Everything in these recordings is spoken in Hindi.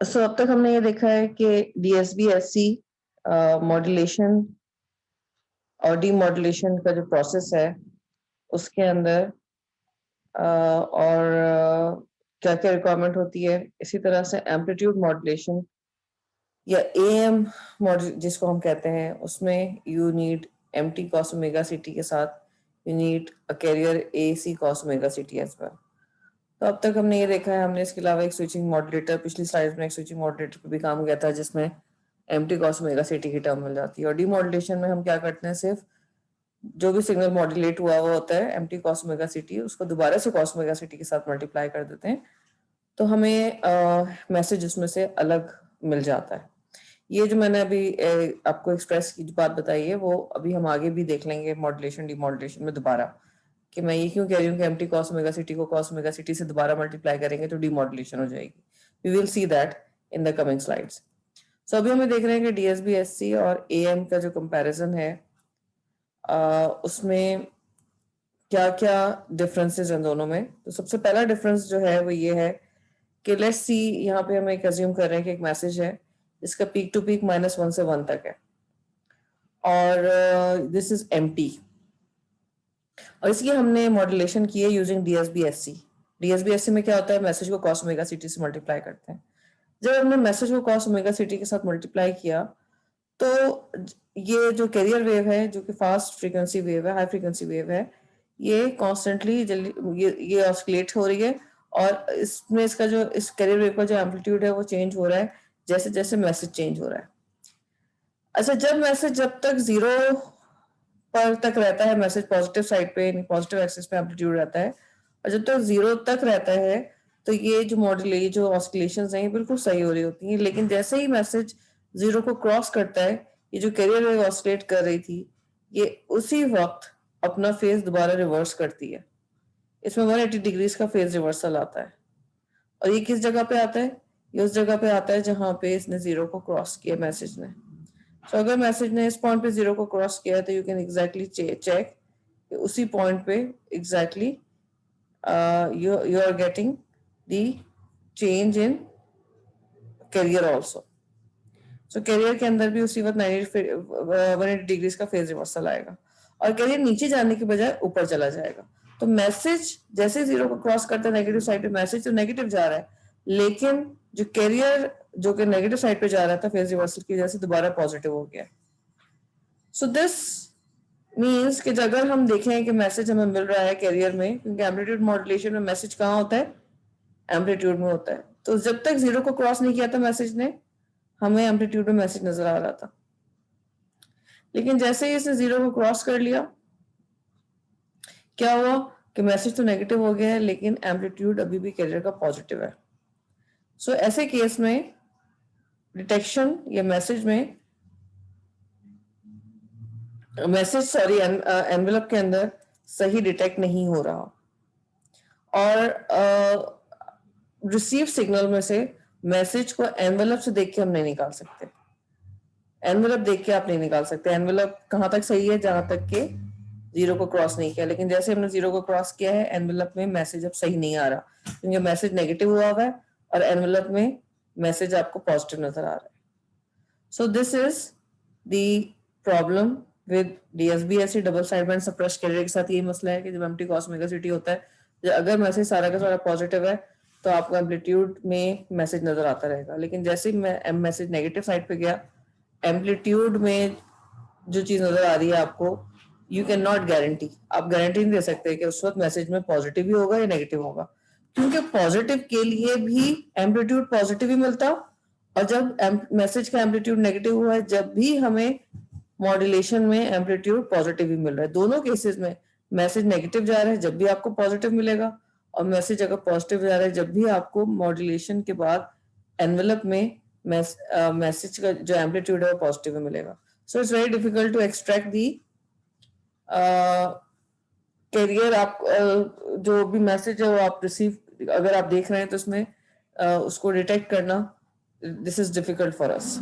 सो अब तक हमने ये देखा है कि DSB-SC मॉड्यूलेशन और डीमॉड्यूलेशन का जो प्रोसेस है उसके अंदर और क्या-क्या रिक्वायरमेंट होती है। इसी तरह से एम्पलीट्यूड मॉड्यूलेशन या AM मॉड्यूल जिसको हम कहते हैं, उसमें you need m t cos omega CT के साथ you need a carrier AC cos omega CT as well. तो अब तक हमने ये देखा है, हमने इसके अलावा एक स्विचिंग मॉड्यूलेटर, पिछली स्लाइड में एक स्विचिंग मॉड्यूलेटर पे भी काम किया था जिसमें एम्प्टी cos ओमेगा CT की टर्म मिल जाती है। और डीमॉड्यूलेशन में हम क्या करते हैं, सिर्फ जो भी सिग्नल मॉड्यूलेट हुआ हुआ होता है एम्प्टी cos ओमेगा CT, उसको दोबारा से cos ओमेगा CT के साथ मल्टीप्लाई कर देते हैं, तो हमें मैसेज उसमें से अलग मिल जाता है। ये जो मैंने अभी आपको एक्सप्रेस की बात बताई है, वो अभी हम आगे भी देख लेंगे मॉड्यूलेशन डीमॉड्यूलेशन में दोबारा, कि मैं ये क्यों कह रही हूँ कि एम्प्टी cos ओमेगा CT को cos ओमेगा CT से दोबारा मल्टीप्लाई करेंगे तो डीमॉड्यूलेशन हो जाएगी। We will see that in the coming slides. So अभी हमें देख रहे हैं कि DSB-SC और AM का जो कंपैरिजन है, उसमें क्या-क्या डिफरेंसेस हैं दोनों में। तो सबसे पहला डिफरेंस जो है वो ये है कि लेट्स सी, यहाँ पे हम एक अज्यूम कर रहे हैं कि एक मैसेज है जिसका पीक टू पीक -1 से 1 तक है और दिस इज एम्प्टी, और इसकी हमने मॉड्यूलेशन की है यूजिंग DSB-SC। DSB-SC में क्या होता है, मैसेज को cos ओमेगा CT से मल्टीप्लाई करते हैं। जब हमने मैसेज को cos ओमेगा CT के साथ मल्टीप्लाई किया, तो ये जो कैरियर वेव है, जो कि फास्ट फ्रीक्वेंसी वेव है, हाई फ्रीक्वेंसी वेव है, ये कॉन्स्टेंटली जल्दी ये ऑस्किलेट हो रही है, और इसमें इसका जो इस कैरियर वेव का जो एम्पलीट्यूड है वो चेंज हो रहा है जैसे जैसे मैसेज चेंज हो रहा है। अच्छा, जब तक 0 पर तक रहता है, मैसेज पॉजिटिव साइड पे, पॉजिटिव एक्सिस पे एम्पलीट्यूड रहता है, और जब तक 0 तक रहता है तो ये जो मॉड्यूल, ये जो ऑस्किलेशंस हैं, ये बिल्कुल सही हो रही होती हैं। लेकिन जैसे ही मैसेज 0 को क्रॉस करता है, ये जो कैरियर वेव ऑस्किलेट कर रही थी, ये उसी वक्त अपना फेज दोबारा रिवर्स करती है। इसमें 180 डिग्रीज का फेज रिवर्सल आता है, और ये किस जगह पे आता है, ये उस जगह पे आता है जहां पे इसने 0 को क्रॉस किया मैसेज ने। तो अगर मैसेज ने इस पॉइंट पे 0 को क्रॉस किया है, तो यू कैन एग्जैक्टली चेक उसी पॉइंट पे exactly you are getting the change in carrier also. So carrier के अंदर भी उसी वक्त 180 डिग्रीज का फेज रिवर्सल आएगा, और कैरियर नीचे जाने के बजाय ऊपर चला जाएगा। तो मैसेज जैसे 0 को क्रॉस करता है नेगेटिव साइड पे, मैसेज तो नेगेटिव जा रहा है, लेकिन जो कैरियर जो कि नेगेटिव साइड पे जा रहा था फेज रिवर्सल की वजह से, दोबारा पॉजिटिव हो गया। सो दिस मीन्स कि अगर हम देखें कि मैसेज हमें मिल रहा है कैरियर में, क्योंकि एम्पलीट्यूड मॉड्यूलेशन में मैसेज कहाँ होता है, एम्पलीट्यूड में होता है, तो जब तक 0 को क्रॉस नहीं किया था मैसेज ने, हमें एम्पलीट्यूड में मैसेज नजर आ रहा था। लेकिन जैसे ही इसने 0 को क्रॉस कर लिया, क्या हुआ कि मैसेज तो नेगेटिव हो गया है, लेकिन एम्पलीट्यूड अभी भी कैरियर का पॉजिटिव है। सो ऐसे केस में डिटेक्शन या मैसेज एनवेलप के अंदर सही डिटेक्ट नहीं हो रहा, और रिसीव सिग्नल में से मैसेज को एनवेलप से देख के हम नहीं निकाल सकते। एनवेलप देख के आप नहीं निकाल सकते। एनवेलप कहाँ तक सही है, जहां तक के 0 को क्रॉस नहीं किया, लेकिन जैसे हमने 0 को क्रॉस किया है, एनवेलप में मैसेज अब सही नहीं आ रहा, क्योंकि मैसेज नेगेटिव हुआ हुआ है और एनवेलप में मैसेज आपको पॉजिटिव नजर आ रहा है। So this is the problem with DSB-SC double sideband suppress carrier के साथ। यही मसला है कि जब एम्प्टी cos ओमेगा CT होता है, अगर मैसेज सारा का सारा पॉजिटिव है तो आपको एम्पलीट्यूड में मैसेज नजर आता रहेगा, लेकिन जैसे ही मैसेज नेगेटिव साइड पे गया, एम्पलीट्यूड में जो चीज नजर आ रही है आपको, यू कैन नॉट गारंटी, आप गारंटी नहीं दे सकते कि उस वक्त मैसेज में पॉजिटिव ही होगा या नेगेटिव होगा, क्योंकि पॉजिटिव के लिए भी एम्पलीट्यूड पॉजिटिव ही मिलता, और जब मैसेज का एम्पलीट्यूड नेगेटिव हुआ है, जब भी हमें मॉड्यूलेशन में एम्पलीट्यूड पॉजिटिव ही मिल रहा है। दोनों केसेस में मैसेज नेगेटिव जा रहा है जब भी आपको पॉजिटिव मिलेगा, और मैसेज अगर पॉजिटिव जा रहा है जब भी आपको मॉड्यूलेशन के बाद एनवेलप में मैसेज का जो एम्पलीट्यूड है वो पॉजिटिव मिलेगा। So it's very difficult to extract the carrier. आप जो भी मैसेज है वो आप रिसीव अगर आप देख रहे हैं तो उसमें उसको डिटेक्ट करना, this is difficult for us.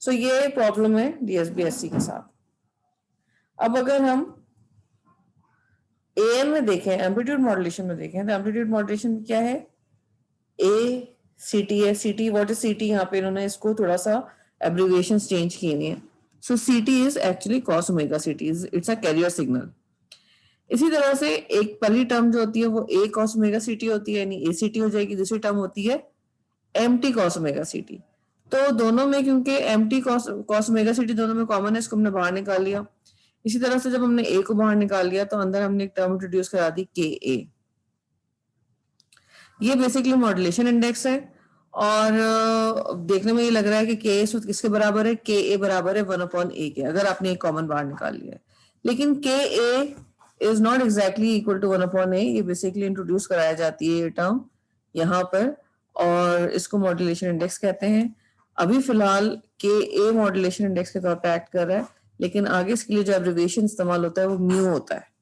So ये प्रॉब्लम है DSB-SC के साथ। अब अगर हम AM में देखें, एम्पलीट्यूड मॉड्यूलेशन में देखें, तो एम्पलीट्यूड मॉड्यूलेशन क्या है, A CT है, CT व्हाट इज CT, यहाँ पे इन्होंने इसको थोड़ा सा एब्रिविएशन चेंज किए हैं। सो CT is actually cos omega CT, it's a carrier signal. इसी तरह से एक पहली टर्म जो होती है वो A cos ओमेगा CT होती है, यानी ACT हो जाएगी। दूसरी टर्म होती है MT cos ओमेगा CT। तो दोनों में क्योंकि MT cos ओमेगा CT दोनों में कॉमन है, इसको हमने बाहर निकाल लिया। इसी तरह से जब हमने A को बाहर निकाल लिया तो अंदर हमने एक टर्म इंट्रोड्यूस करा दी KA। ये बेसिकली मॉड्यूलेशन इंडेक्स है और देखने में ये लग रहा है कि के किसके बराबर है, के ए बराबर है 1/a के, अगर आपने एक कॉमन बाहर निकाल लिया है। लेकिन k a is not exactly equal to 1/a, ये बेसिकली इंट्रोड्यूस कराया जाती है ये टर्म यहाँ पर, और इसको मॉड्यूलेशन इंडेक्स कहते हैं। अभी फिलहाल के ए मॉड्यूलेशन इंडेक्स के तौर पर एक्ट कर रहा है, लेकिन आगे इसके लिए जो एब्रिविएशन इस्तेमाल होता है वो म्यू होता है।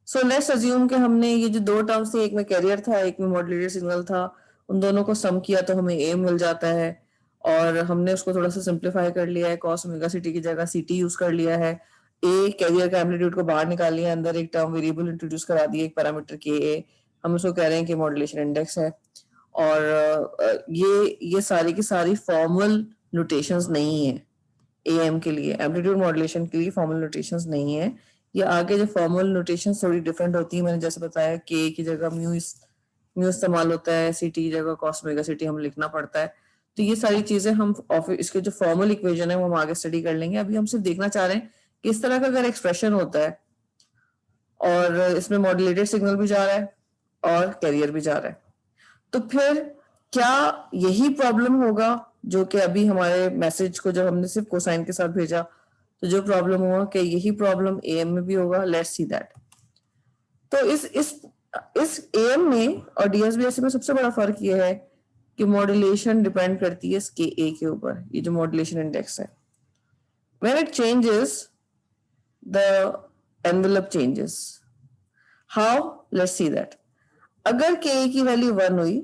सो लेट्स अज्यूम कि हमने ये जो दो टर्म्स थे, एक में कैरियर था एक में मॉड्यूलेटेड सिग्नल था, उन दोनों को सम किया तो हमें ए मिल जाता है, और हमने उसको थोड़ा सा सिंप्लीफाई कर लिया है, cos ओमेगा CT की जगह CT यूज कर लिया है। ए कैरियर का एम्पलीट्यूड को बाहर निकाल लिया, अंदर एक टर्म वेरिएबल इंट्रोड्यूस करा दिया, एक पैरामीटर के ए, हम उसको कह रहे हैं कि मॉड्यूलेशन इंडेक्स है। और ये सारी की सारी फॉर्मल नोटेशंस नहीं है एएम के लिए, एम्पलीट्यूड मॉड्यूलेशन के लिए फॉर्मल नोटेशंस नहीं है। ये आगे जो फॉर्मल नोटेशन थोड़ी डिफरेंट होती है, मैंने जैसे बताया के की जगह म्यू इस्तेमाल होता है, CT की जगह cos ओमेगा CT हम लिखना पड़ता है। तो ये सारी चीजें हम इसके जो फॉर्मल इक्वेशन है वो हम आगे स्टडी कर लेंगे। अभी हम सिर्फ देखना चाह रहे हैं कि इस तरह का अगर एक्सप्रेशन होता है और इसमें मॉड्यूलेटेड सिग्नल भी जा रहा है और कैरियर भी जा रहा है, तो फिर क्या यही प्रॉब्लम होगा जो कि अभी हमारे मैसेज को जब हमने सिर्फ कोसाइन के साथ भेजा तो जो प्रॉब्लम हुआ कि यही प्रॉब्लम एएम में भी होगा। Let's see that. तो इस एएम में और डीएसबीएससी में सबसे बड़ा फर्क ये है कि मॉड्यूलेशन डिपेंड करती है इसके ए के ऊपर, ये जो मॉड्यूलेशन इंडेक्स है। When it changes the envelope changes. How? Let's see that. अगर के की वैल्यू 1 हुई,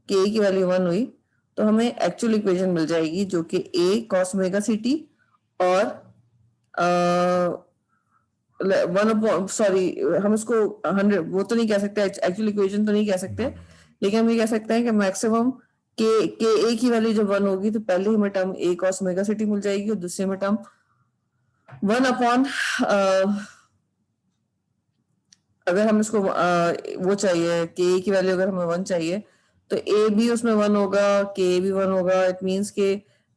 के की वैल्यू 1 हुई तो हमें एक्चुअल इक्वेशन मिल जाएगी जो कि ए cos ओमेगा CT और सॉरी हम इसको 100 वो तो नहीं कह सकते, एक्चुअल इक्वेशन तो नहीं कह सकते, लेकिन हम ये कह सकते हैं कि मैक्सिमम के ए की वैल्यू जब 1 होगी तो पहले हमें टर्म ए cos ओमेगा CT मिल जाएगी और दूसरे में टर्म 1 अगर हम इसको वो चाहिए के की वैल्यू अगर हमें 1 चाहिए तो ए भी उसमें 1 होगा, के भी 1 होगा। इट मींस के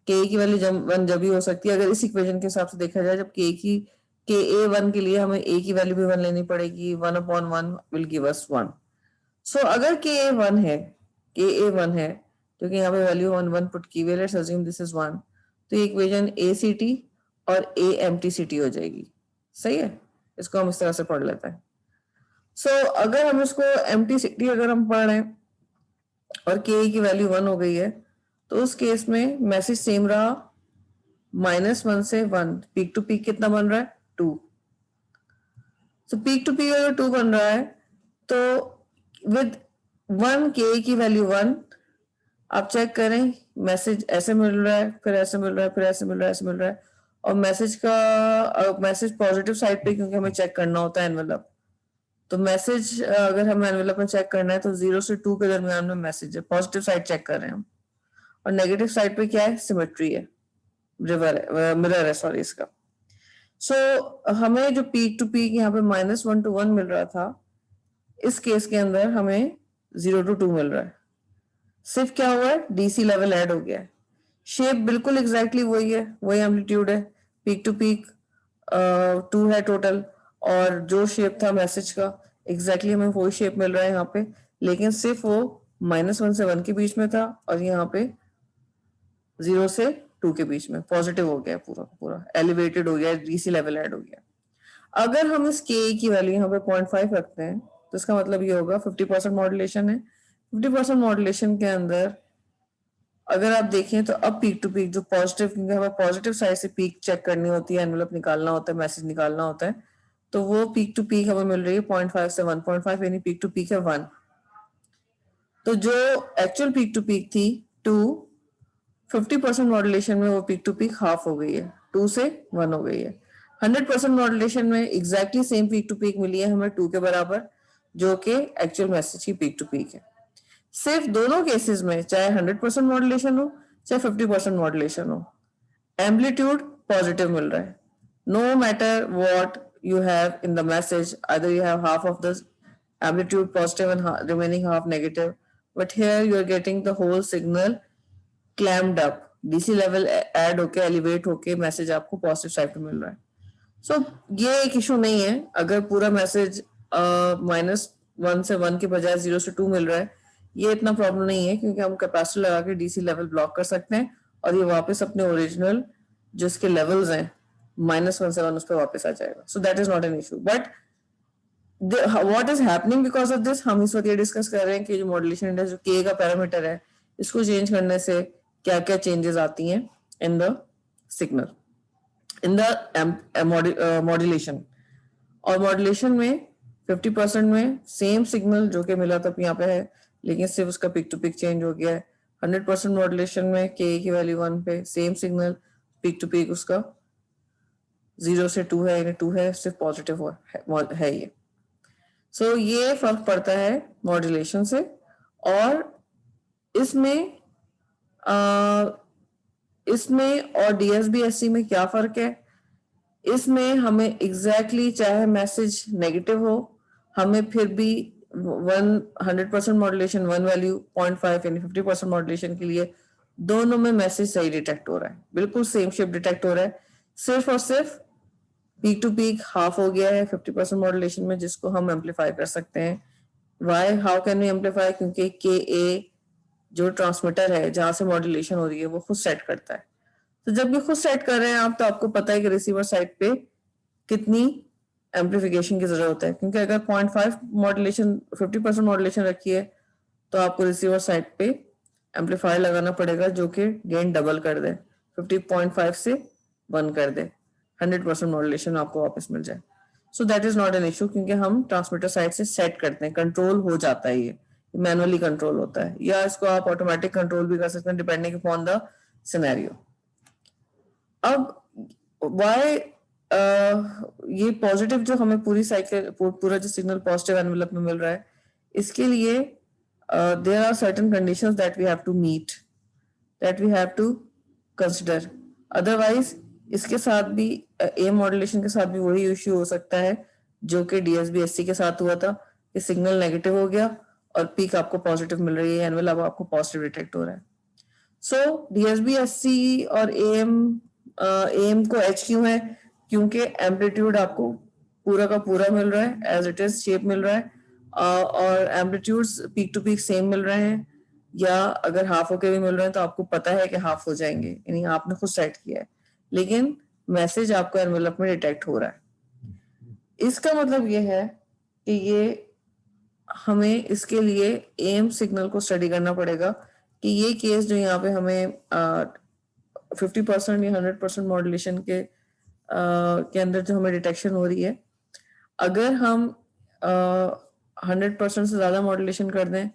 की वैल्यू 1 जब भी हो सकती है अगर इस इक्वेशन के हिसाब से देखा जाए, जब के ए 1 के लिए हमें ए की वैल्यू भी 1 लेनी पड़ेगी। 1/1 विल गिव अस 1। सो अगर के ए 1 है, के ए 1 है क्योंकि यहाँ पे वैल्यू 1 पुट की हुई है, लेट्स अज्यूम दिस इज 1, तो ये इक्वेशन ACT और AMTCT हो जाएगी। सही है, इसको हम इस तरह से पढ़ लेते हैं। सो अगर हम इसको MTCT अगर हम पढ़ रहे हैं और के की वैल्यू 1 हो गई है तो उस केस में मैसेज सेम रहा, -1 से 1। पीक टू पीक कितना बन रहा है? 2। सो पीक टू पीक अगर 2 बन रहा है तो विद 1 के की वैल्यू 1 आप चेक करें, मैसेज ऐसे मिल रहा है, फिर ऐसे मिल रहा है, फिर ऐसे मिल रहा है, ऐसे मिल रहा है, और मैसेज पॉजिटिव साइड पे क्योंकि हमें चेक करना होता है एनवेलप, तो मैसेज अगर हमें एनवेलप में चेक करना है तो 0 से 2 के दरमियान में मैसेज है, पॉजिटिव साइड चेक कर रहे हैं हम। और नेगेटिव साइड पे क्या है? सिमेट्री है, मिरर है सॉरी इसका। सो हमें जो पीक टू पीक यहाँ पे -1 to 1 मिल रहा था, इस केस के अंदर हमें 0 to 2 मिल रहा है। सिर्फ क्या हुआ है? DC लेवल ऐड हो गया है। शेप बिल्कुल एग्जैक्टली वही है, वही एम्पलीट्यूड है, पीक टू पीक 2 है टोटल, और जो शेप था मैसेज का एग्जैक्टली हमें वही शेप मिल रहा है यहाँ पे, लेकिन सिर्फ वो -1 से 1 के बीच में था और यहाँ पे 0 से 2 के बीच में पॉजिटिव हो गया, पूरा पूरा एलिवेटेड हो गया, DC लेवल ऐड हो गया। अगर हम इस के की वैल्यू यहाँ पे 0.5 रखते हैं तो इसका मतलब ये होगा 50% मॉड्यूलेशन है। 50% मॉड्यूलेशन के अंदर अगर आप देखें तो अब पीक टू पीक जो पॉजिटिव, क्योंकि हमें पॉजिटिव साइड से पीक चेक करनी होती है, एनवेलप निकालना होता है, मैसेज निकालना होता है, तो वो पीक टू पीक हमें मिल रही है 0.5 से 1.5, यानी पीक टू पीक है 1। तो जो एक्चुअल पीक टू पीक थी 2, 50% मॉड्यूलेशन में वो पीक टू पीक हाफ हो गई है, 2 से 1 हो गई है। 100% मॉड्यूलेशन में exactly same peak to peak मिली है हमें 2 के बराबर, जो कि एक्चुअल मैसेज की पीक टू पीक है। सिर्फ दोनों केसेस में, चाहे 100% मॉड्यूलेशन हो चाहे 50% मॉड्यूलेशन हो, एम्पलीट्यूड पॉजिटिव मिल रहा है. No matter what you have in the message, either you have half of the amplitude positive and remaining half negative, but here you are getting the whole signal clamped up, DC level add होके elevate होके मैसेज आपको पॉजिटिव साइड पे मिल रहा है. सो ये एक इशू नहीं है अगर पूरा मैसेज -1 से 1 के बजाय 0 से 2 मिल रहा है. ये इतना प्रॉब्लम नहीं है क्योंकि हम कैपेसिटर लगा के डीसी लेवल ब्लॉक कर सकते हैं और ये वापस अपने ओरिजिनल जो इसके लेवल्स हैं -1 से 1 उस पर वापस आ जाएगा. So that is not an issue. But what is happening because of this, हम इस वक्त ये डिस्कस कर रहे हैं कि जो मॉड्यूलेशन इंडेक्स जो के का पैरामीटर है, इसको चेंज करने से क्या क्या चेंजेस आती हैं in the signal, in the modulation. और मॉड्यूलेशन में 50% में सेम सिग्नल जो कि मिला था यहाँ पे है, लेकिन सिर्फ उसका पिक टू पिक चेंज हो गया है. 100% मॉड्यूलेशन में के की वैल्यू 1 पे, same signal, peak to peak उसका 0 से 2 है, 2 है, सिर्फ पॉजिटिव है ये. सो ये फर्क पड़ता है मॉड्यूलेशन से. और इसमें और डीएसबीएससी में क्या फर्क है? इसमें हमें एग्जैक्टली चाहे मैसेज नेगेटिव हो, हमें फिर भी 100% मॉड्यूलेशन 1 वैल्यू 0.5 यानी 50% मॉड्यूलेशन के लिए दोनों में मैसेज सही डिटेक्ट हो रहा है, बिल्कुल सेम शेप डिटेक्ट हो रहा है. सिर्फ और सिर्फ पीक टू पीक हाफ हो गया है 50% मॉड्यूलेशन में, जिसको हम एम्पलीफाई कर सकते हैं. Why, how can we amplify? क्योंकि के ए जो ट्रांसमीटर है जहां से मॉड्यूलेशन हो रही है वो खुद सेट करता है. तो जब भी खुद सेट कर रहे हैं आप, तो आपको पता है कि रिसीवर साइड पे कितनी एम्पलीफिकेशन की जरूरत है. क्योंकि अगर 0.5 मॉड्यूलेशन 50% मॉड्यूलेशन रखी है तो आपको रिसीवर साइड पे एम्पलीफायर लगाना पड़ेगा जो कि गेन डबल कर दे, 50.5 से 1 कर दे, 100% मॉड्यूलेशन आपको वापस मिल जाए. So that is not an issue क्योंकि हम ट्रांसमीटर साइड से सेट करते हैं, कंट्रोल हो जाता है. ये मैनुअली कंट्रोल होता है, या इसको आप ऑटोमेटिक कंट्रोल भी कर सकते हैं डिपेंडिंग अपॉन द सिनेरियो. अब वाई ये पॉजिटिव जो हमें पूरी साइकिल पूरा जो सिग्नल पॉजिटिव एनवेलप में मिल रहा है, इसके लिए there are certain conditions that we have to meet, that we have to consider. Otherwise इसके साथ भी ए मॉड्यूलेशन के साथ भी वही इश्यू हो सकता है जो कि डीएसबीएससी के साथ हुआ था कि सिग्नल नेगेटिव हो गया और पीक आपको पॉजिटिव मिल रही है, एनवेलप आपको पॉजिटिव डिटेक्ट हो रहा है. सो डीएसबीएससी और एम को एच क्यों है? क्योंकि एम्पलीट्यूड आपको पूरा का पूरा मिल रहा है, एज इट इज शेप मिल रहा है, और amplitudes peak to peak same मिल रहे हैं, या अगर हाफ होके भी मिल रहे हैं तो आपको पता है कि हाफ हो जाएंगे, यानी आपने खुद सेट किया है, लेकिन मैसेज आपको एनवेलप में डिटेक्ट हो रहा है. इसका मतलब ये है कि ये हमें इसके लिए एम सिग्नल को स्टडी करना पड़ेगा कि ये केस जो यहाँ पे हमें 50% या 100% मॉड्यूलेशन के अंदर जो हमें डिटेक्शन हो रही है, अगर हम 100% से ज्यादा मॉड्यूलेशन कर दें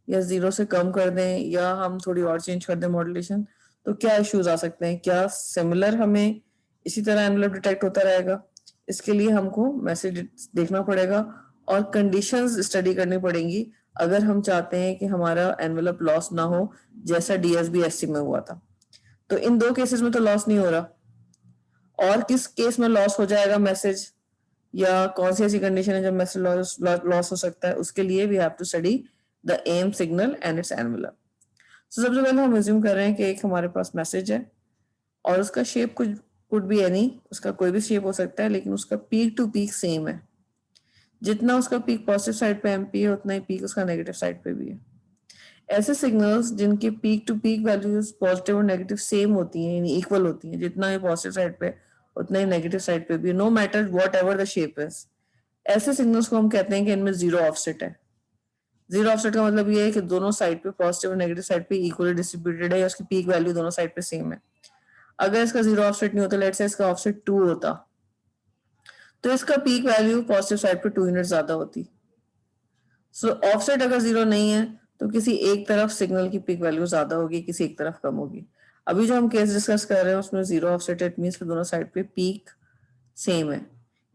या 0 से कम कर दें या हम थोड़ी और चेंज कर दें मॉड्यूलेशन, तो क्या इश्यूज आ सकते हैं? क्या सिमिलर हमें इसी तरह एनवेलप डिटेक्ट होता रहेगा? इसके लिए हमको मैसेज देखना पड़ेगा और कंडीशंस स्टडी करनी पड़ेंगी अगर हम चाहते हैं कि हमारा एनवेलप लॉस ना हो जैसा डीएसबीएससी में हुआ था. तो इन दो केसेस में तो लॉस नहीं हो रहा, और किस केस में लॉस हो जाएगा मैसेज, या कौन सी ऐसी कंडीशन है जब मैसेज लॉस हो सकता है, उसके लिए we have to study the M signal and its envelope. So सबसे पहले हम अज्यूम कर रहे हैं कि एक हमारे पास मैसेज है और उसका शेप कुड बी एनी, उसका कोई भी शेप हो सकता है, लेकिन उसका पीक टू पीक सेम है. जितना उसका पीक पॉजिटिव साइड पे एमपी है उतना ही पीक उसका नेगेटिव साइड पे भी है. ऐसे सिग्नल्स जिनकी peak to peak values positive और नेगेटिव सेम होती हैं, यानी इक्वल होती हैं, जितना ही पॉजिटिव साइड पे उतना ही नेगेटिव साइड पे भी, no matter whatever the shape is, ऐसे सिग्नल्स को हम कहते हैं कि इनमें जीरो ऑफसेट है. जीरो ऑफसेट का मतलब ये है कि दोनों साइड पे पॉजिटिव और नेगेटिव साइड पे इक्वली डिस्ट्रीब्यूटेड है, या उसकी पीक वैल्यू दोनों साइड पे सेम है. अगर इसका जीरो ऑफसेट नहीं होता, लेट्स से इसका ऑफसेट 2 होता, तो इसका पीक वैल्यू पॉजिटिव साइड पे 2 यूनिट ज्यादा होती. सो ऑफसेट अगर जीरो नहीं है तो किसी एक तरफ सिग्नल की पीक वैल्यू ज्यादा होगी, किसी एक तरफ कम होगी. अभी जो हम केस डिस्कस कर रहे हैं उसमें जीरो ऑफसेट, इट मींस कि दोनों साइड पे पीक सेम है.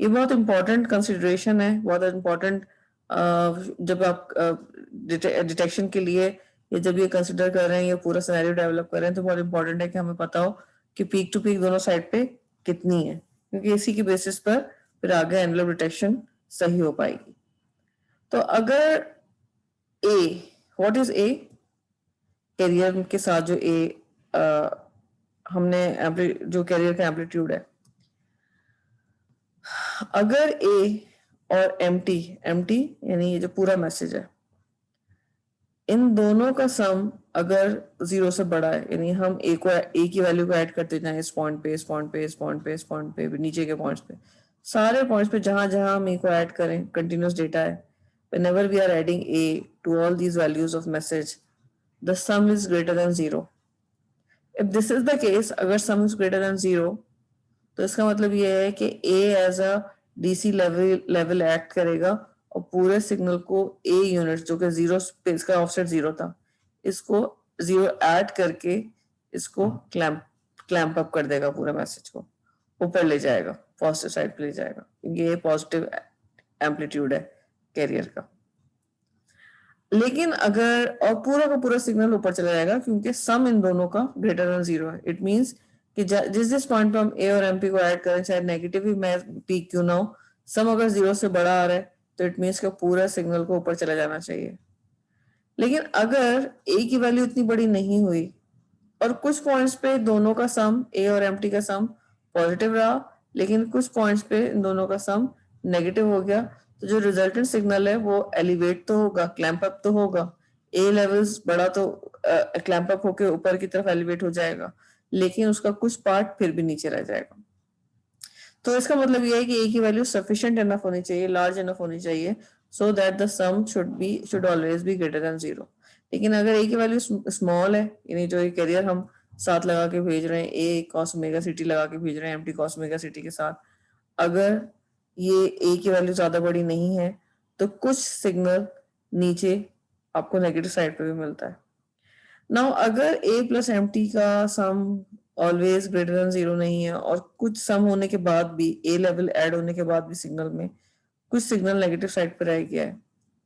ये बहुत इंपॉर्टेंट कंसिडरेशन है, बहुत इंपॉर्टेंट जब आप डिटेक्शन के लिए या जब ये कंसिडर कर रहे हैं या पूरा सिनेरियो डेवलप कर रहे हैं तो बहुत इंपॉर्टेंट है कि हमें पता हो कि पीक टू पीक दोनों साइड पे कितनी है, क्योंकि इसी की बेसिस पर फिर आगे एनवेलप डिटेक्शन सही हो पाएगी। तो अगर ए, व्हाट इज ए? कैरियर के साथ जो ए हमने जो कैरियर का एम्पलीट्यूड है, अगर ए और एम्प्टी यानी ये जो पूरा मैसेज है, इन दोनों का सम अगर 0 से बड़ा है, यानी हम ए की वैल्यू को ऐड करते जाएं इस पॉइंट पे, इस पॉइंट पे, इस पॉइंट पे, इस पॉइंट पे, नीचे के पॉइंट्स पे, सारे पॉइंट्स पे जहां जहां हम ए को ऐड करें, कंटिन्यूस डेटा है, whenever we are adding a to all these values of message, the sum is greater than 0. If this is the case, अगर sum is greater than 0, तो इसका मतलब ये है कि a as a DC level act करेगा और पूरे सिग्नल को a यूनिट, जो कि 0 इसका ऑफसेट 0 था, इसको 0 ऐड करके इसको क्लैंप अप कर देगा, पूरे मैसेज को ऊपर ले जाएगा, पॉजिटिव साइड पे ले जाएगा, क्योंकि ये पॉजिटिव एम्पलीट्यूड है कैरियर का। लेकिन अगर और पूरा का पूरा सिग्नल ऊपर चला जाएगा क्योंकि सम इन दोनों का ग्रेटर देन 0 है। इट मींस कि जिस पॉइंट पे हम ए और एमपी को ऐड करें, चाहे नेगेटिव ही पीक क्यों ना हो, सम अगर 0 से बड़ा आ रहा है तो इट मींस कि पूरा सिग्नल को ऊपर चला जाना चाहिए। लेकिन अगर ए की वैल्यू इतनी बड़ी नहीं हुई और कुछ पॉइंट्स पे दोनों का सम, ए और एमटी का सम पॉजिटिव रहा, लेकिन कुछ पॉइंट्स पे इन दोनों का सम नेगेटिव हो गया, तो जो रिजल्टेंट सिग्नल है वो एलिवेट तो होगा, क्लैंप अप तो होगा, ए लेवल्स बड़ा तो क्लैंप अप होके ऊपर की तरफ एलिवेट हो जाएगा, लेकिन उसका कुछ पार्ट फिर भी नीचे रह जाएगा। तो इसका मतलब ये है कि ए की वैल्यू सफिशिएंट इनफ होनी चाहिए, लार्ज इनफ होनी चाहिए, so that the sum should always be greater than 0। लेकिन अगर ए की वैल्यू स्मॉल है, यानी जो कैरियर हम साथ लगा के भेज रहे हैं, ए कॉस ओमेगा सिटी लगा के भेज रहे हैं एमटी कॉस ओमेगा सिटी के साथ, अगर ये ए की वैल्यू ज्यादा बड़ी नहीं है तो कुछ सिग्नल नीचे आपको नेगेटिव साइड पे भी मिलता है। नाउ अगर ए प्लस एमटी का सम ऑलवेज ग्रेटर देन 0 नहीं है और कुछ सम होने के बाद भी, ए लेवल ऐड होने के बाद भी सिग्नल में कुछ सिग्नल नेगेटिव साइड पे रह गया है,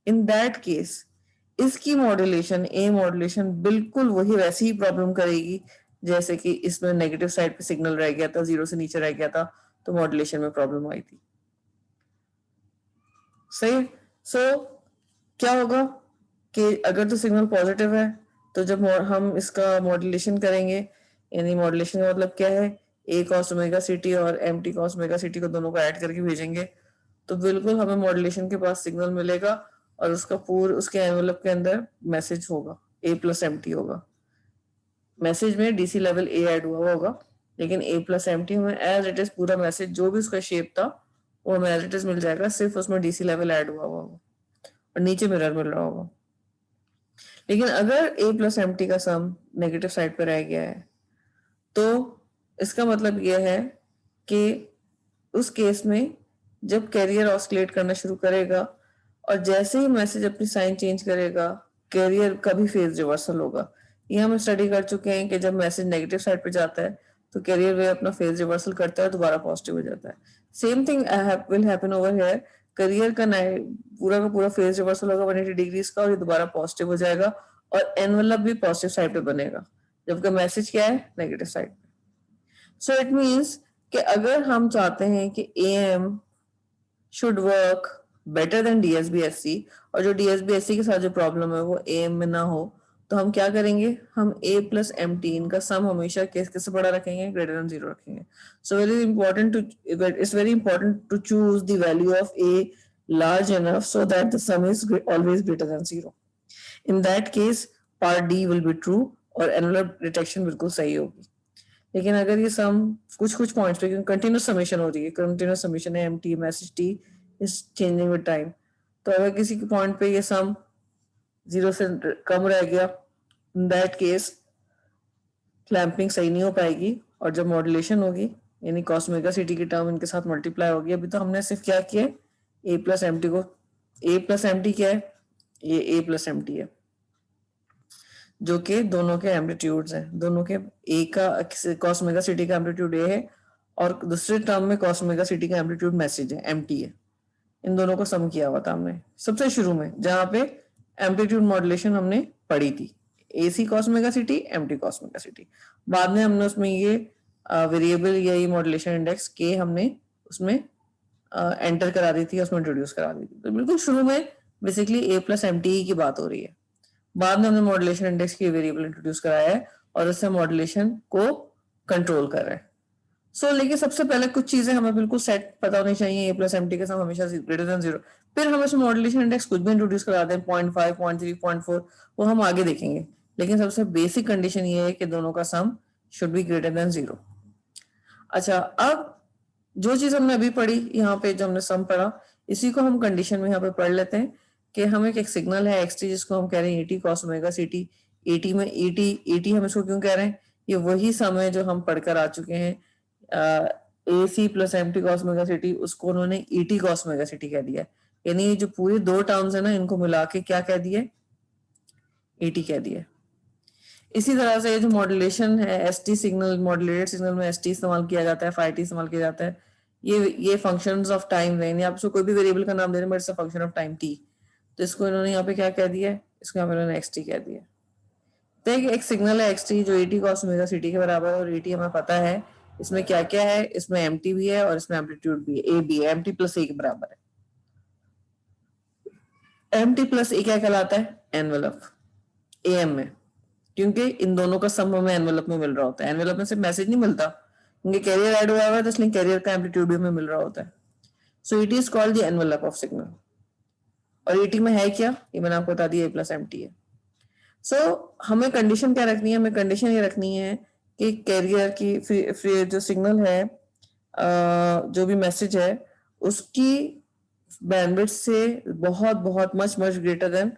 इन दैट केस इसकी मॉड्यूलेशन, ए मॉड्यूलेशन बिल्कुल वही वैसी ही प्रॉब्लम करेगी जैसे कि इसमें नेगेटिव साइड पे सिग्नल रह गया था, 0 से नीचे रह गया था, तो मॉड्यूलेशन में प्रॉब्लम आई थी। सही। सो क्या होगा कि अगर तो सिग्नल पॉजिटिव है तो जब हम इसका मॉड्यूलेशन करेंगे, यानी मॉड्यूलेशन का मतलब क्या है, ए कॉस ओमेगा सिटी और m T cos omega CT को दोनों को ऐड करके भेजेंगे, तो बिल्कुल हमें मॉड्यूलेशन के पास सिग्नल मिलेगा और उसके एनवेलप के अंदर मैसेज होगा, ए प्लस एम टी होगा। मैसेज में डीसी लेवल ए ऐड हुआ होगा, लेकिन ए प्लस एम टी हमें एज इट इज पूरा मैसेज जो भी उसका शेप था वो हमें एज इट इज मिल जाएगा, सिर्फ उसमें डीसी लेवल ऐड हुआ होगा और नीचे मिरर मिल रहा होगा। लेकिन अगर ए प्लस एम टी का सम नेगेटिव साइड पर रह गया है तो इसका मतलब यह है कि उस केस में जब कैरियर ऑस्किलेट करना शुरू करेगा और जैसे ही मैसेज अपनी साइन चेंज करेगा, कैरियर का भी फेज रिवर्सल होगा। ये हम स्टडी कर चुके हैं कि जब मैसेज नेगेटिव साइड पे जाता है तो कैरियर वे अपना फेज रिवर्सल करता है, दोबारा पॉजिटिव हो जाता है। Same thing will happen over here, career का पूरा फेज रिवर्सल होगा 180 डिग्रीज का और ये दोबारा पॉजिटिव हो जाएगा और एनवेलप भी पॉजिटिव साइड पे बनेगा, जबकि मैसेज क्या है, नेगेटिव साइड पे। सो इट मींस कि अगर हम चाहते हैं कि AM should work better than DSBSC और जो डीएसबीएससी के साथ जो प्रॉब्लम है वो एएम में ना हो, तो हम क्या करेंगे, हम ए प्लस एम टी इनका सम हमेशा किससे बड़ा रखेंगे, ग्रेटर देन 0 रखेंगे। So it's very important to choose the value of A large enough so that the sum is always greater than 0. In that case, part D will be true और envelope detection बिल्कुल सही होगी। लेकिन अगर ये सम कुछ पॉइंट्स पे, क्योंकि कंटिन्यूस समेशन हो रही है, कंटिन्यूस समेशन है, m t message t is changing with time, तो अगर किसी के पॉइंट पे ये सम 0 से कम रह गया, इन दैट केस क्लैंपिंग सही नहीं हो पाएगी और जब मॉड्यूलेशन होगी, यानी कॉस ओमेगा सिटी की टर्म इनके साथ मल्टीप्लाई होगी। अभी तो हमने सिर्फ क्या किया, ए प्लस एम टी को, ए प्लस एम टी क्या है, ये ए प्लस एम टी है, जो कि दोनों के एम्पलीट्यूड्स हैं, दोनों के ए का कॉस ओमेगा सिटी का एम्पलीट्यूड ए है और दूसरे टर्म में कॉस ओमेगा सिटी का एम्पलीट्यूड मैसेज है, एम टी है, इन दोनों को सम किया हुआ था हमने सबसे शुरू में, जहां पे एम्पलीट्यूड मॉड्यूलेशन हमने पढ़ी थी, AC cos omega city, MT cos omega city. बाद में हमने उसमें ये वेरिएबल या ये मॉड्यूलेशन इंडेक्स के हमने उसमें एंटर करा दी थी, उसमें इंट्रोड्यूस करा दी थी। तो बिल्कुल शुरू में बेसिकली A प्लस MT की बात हो रही है। बाद में हमने मॉड्यूलेशन इंडेक्स की वेरिएबल इंट्रोड्यूस कराया है और उससे मॉड्यूलेशन को कंट्रोल कर रहे हैं। सो लेकिन सबसे पहले कुछ चीजें हमें बिल्कुल सेट पता होनी चाहिए। A प्लस MT के सम हमेशा ग्रेटर देन 0। फिर हम इसमें मॉड्यूलेशन इंडेक्स कुछ भी इंट्रोड्यूस करा दें, 0.5, 0.3, 0.4, वो हम आगे देखेंगे। लेकिन सबसे बेसिक कंडीशन ये है कि दोनों का sum should be greater than 0। अच्छा, अब जो चीज हमने अभी पढ़ी यहाँ पे, जो हमने सम पढ़ा, इसी को हम कंडीशन में यहाँ पे पढ़ लेते हैं कि हमें एक सिग्नल है xt जिसको हम कह रहे हैं AT cos omega ct। AT में AT हम इसको क्यों कह रहे हैं? ये वही सम है जो हम पढ़कर आ चुके हैं। AC plus MT cos omega ct, उसको उन्होंने ET cos ओमेगा ct कह दिया। यानी जो पूरे दो टर्म्स है ना, इनको मिला के क्या कह दिए? AT कह दिया। इसी तरह से जो मॉड्यूलेशन है, ST सिग्नल, मॉड्यूलेटेड सिग्नल में ST इस्तेमाल किया जाता है, phi t इस्तेमाल किया जाता है। ये फंक्शंस ऑफ टाइम है, आप इसको कोई भी वेरिएबल का नाम दे रहे हैं, but it's a function of time t। तो इसको इन्होंने यहाँ पे क्या कह दिया है? इसको यहाँ पे इन्होंने xt कह दिया। तो एक सिग्नल है xt जो AT cos ओमेगा ct के बराबर है, और AT हमें पता है इसमें क्या क्या है। इसमें MT भी है और इसमें एम्पलीट्यूड भी है, A भी है, MT प्लस A के बराबर है। MT प्लस A क्या कहलाता है? एनवेलप, AM में, क्योंकि इन दोनों का सम हमें एनवेलप में मिल रहा होता है। एनवेलप में सिर्फ मैसेज नहीं मिलता, क्योंकि कैरियर ऐड हुआ है, तो इसलिए कैरियर का एम्पलीट्यूड भी हमें मिल रहा होता है। So it is called the envelope of signal. और ET में है क्या? ये मैंने आपको बता दिया, A प्लस MT है। सो हमें कंडीशन क्या रखनी है? हमें कंडीशन ये रखनी है कि कैरियर की फ्री जो सिग्नल है, जो भी मैसेज है, उसकी बैंडविड्थ से बहुत बहुत much greater than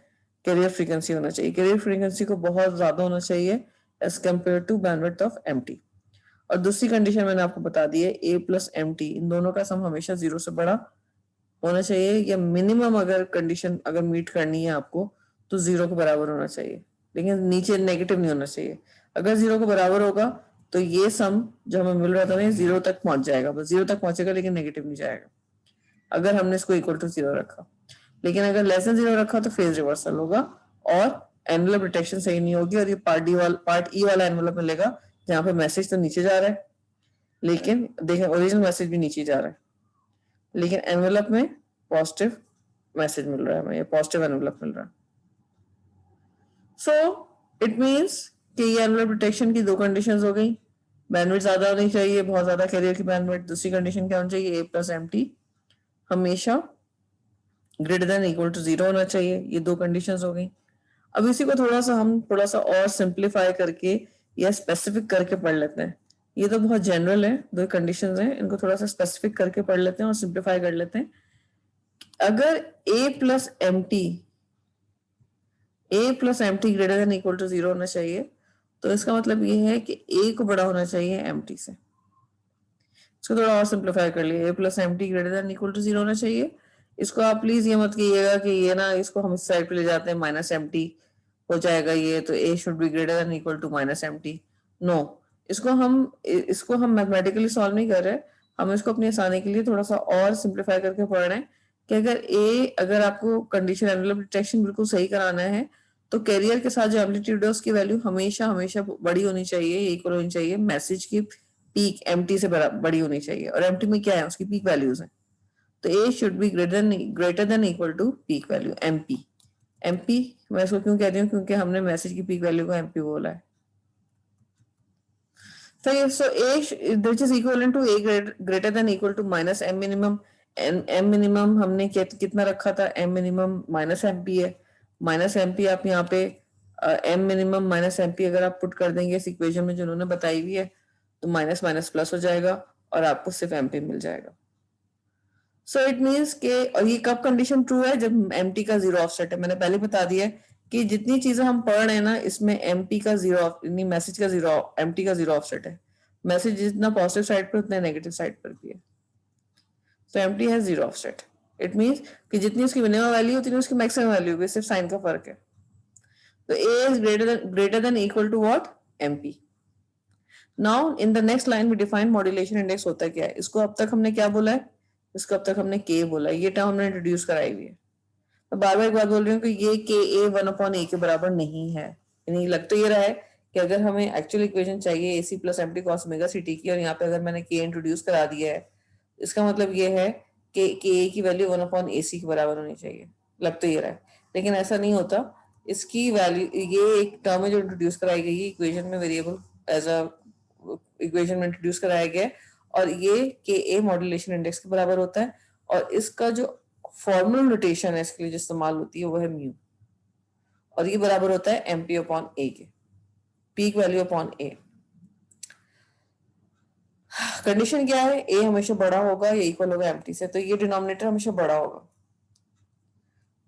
carrier frequency होना चाहिए। कैरियर फ्रीक्वेंसी को बहुत ज्यादा होना चाहिए as compare to bandwidth of MT। और दूसरी कंडीशन मैंने आपको बता दी है, A प्लस MT, इन दोनों का सम हमेशा 0 से बड़ा होना चाहिए, या मिनिमम अगर कंडीशन अगर मीट करनी है आपको तो 0 के बराबर होना चाहिए, लेकिन नीचे नेगेटिव नहीं होना चाहिए। अगर 0 के बराबर होगा तो ये सम जो हमें मिल रहा था ना, 0 तक पहुंच जाएगा, बस 0 तक पहुंचेगा, लेकिन नेगेटिव नहीं जाएगा अगर हमने इसको इक्वल टू 0 रखा। लेकिन अगर लेस देन 0 रखा तो फेज रिवर्सल होगा और एनवेलप डिटेक्शन सही नहीं होगी, और ये पार्ट ई वाला एनवेलप मिलेगा जहाँ पे मैसेज तो नीचे जा रहा है, लेकिन देखें ओरिजिनल मैसेज भी नीचे जा रहा है, लेकिन एनवेलप में पॉजिटिव मैसेज मिल रहा है हमें, ये पॉजिटिव एनवेलप मिल रहा है। सो इट मीन्स कि ये एनवेलप डिटेक्शन की दो कंडीशंस हो गई। बैंडविड्थ ज्यादा होनी चाहिए, बहुत ज्यादा कैरियर की बैंडविड्थ। दूसरी कंडीशन क्या होनी चाहिए? A प्लस MT हमेशा ग्रेटर देन इक्वल टू 0 होना चाहिए। ये दो कंडीशंस हो गई। अब इसी को हम थोड़ा सा और सिंप्लीफाई करके या स्पेसिफिक करके पढ़ लेते हैं। ये तो बहुत जनरल है, दो कंडीशंस हैं, इनको थोड़ा सा स्पेसिफिक करके पढ़ लेते हैं और सिंप्लीफाई कर लेते हैं। अगर A plus MT greater than equal to 0 होना चाहिए, तो इसका मतलब ये है कि A को बड़ा होना चाहिए MT से। इसको थोड़ा और सिंप्लीफाई कर लिए, A plus MT greater than equal to 0 होना चाहिए। इसको आप प्लीज ये मत कीजिएगा कि ये ना, इसको हम इस साइड पे ले जाते हैं, माइनस MT हो जाएगा ये, तो A should be greater than equal to minus MT। No, इसको हम मैथमेटिकली सॉल्व नहीं कर रहे, हम इसको अपनी आसानी के लिए थोड़ा सा और सिंप्लीफाई करके पढ़ रहे हैं कि अगर आपको कंडीशन एनवेलप डिटेक्शन बिल्कुल सही कराना है, तो कैरियर के साथ जो एम्पलीट्यूड है उसकी वैल्यू हमेशा हमेशा बड़ी होनी चाहिए, इक्वल होनी चाहिए मैसेज की पीक MT से बड़ी होनी चाहिए। और MT में क्या है? उसकी पीक वैल्यूज है। तो A should be greater than equal to peak value MP। मैं इसको क्यों कहती हूँ? क्योंकि हमने मैसेज की पीक वैल्यू को MP बोला है। So A which is equivalent to A greater than equal to minus M minimum। M minimum हमने कितना रखा था? M minimum माइनस MP है। माइनस MP आप यहाँ पे M minimum माइनस MP अगर आप पुट कर देंगे इस इक्वेशन में जो उन्होंने बताई हुई है, तो माइनस माइनस प्लस हो जाएगा और आपको सिर्फ MP मिल जाएगा। सो इट मीन्स के, और ये कब कंडीशन ट्रू है? जब MT का 0 ऑफसेट है। मैंने पहले बता दिया है कि जितनी चीजें हम पढ़ रहे हैं ना, इसमें MT का 0 मैसेज का 0 MT का 0 ऑफसेट है। मैसेज जितना पॉजिटिव साइड पर उतना नेगेटिव साइड पर भी है। तो MT है 0 ऑफसेट। इट मीन्स कि जितनी उसकी मिनिमम वैल्यू उतनी उसकी मैक्सिमम वैल्यू भी, सिर्फ साइन का फर्क है। तो A is greater than equal to what? MP। Now in the next line we define modulation index होता क्या है। इसको अब तक हमने क्या बोला है? इसको अब तक हमने के बोला, ये टर्म हमने इंट्रोड्यूस कराई हुई है। मैं बार बार एक बात बोल रही हूँ कि ये के ए 1/a के बराबर नहीं है। यानी लग तो ये रहा है कि अगर हमें एक्चुअल इक्वेशन चाहिए A C plus M T cos omega C T की, और यहाँ पे अगर मैंने के इंट्रोड्यूस करा दिया है, इसका मतलब ये है कि के ए की वैल्यू 1/ac के बराबर होनी चाहिए। लग तो ये रहा है, लेकिन ऐसा नहीं होता। इसकी वैल्यू, ये एक टर्म है जो इंट्रोड्यूस कराई गई है इक्वेशन में, वेरिएबल एज अ इक्वेशन में इंट्रोड्यूस कराया गया है, और ये के ए मॉड्यूलेशन इंडेक्स के बराबर होता है। और इसका जो फॉर्मल नोटेशन है इसके लिए जो इस्तेमाल होती है वो है म्यू, और ये बराबर होता है एम पी अपॉन ए के, पीक वैल्यू अपॉन ए। कंडीशन क्या है, ए हमेशा बड़ा होगा या इक्वल होगा एम टी से, तो ये डिनोमिनेटर हमेशा बड़ा होगा,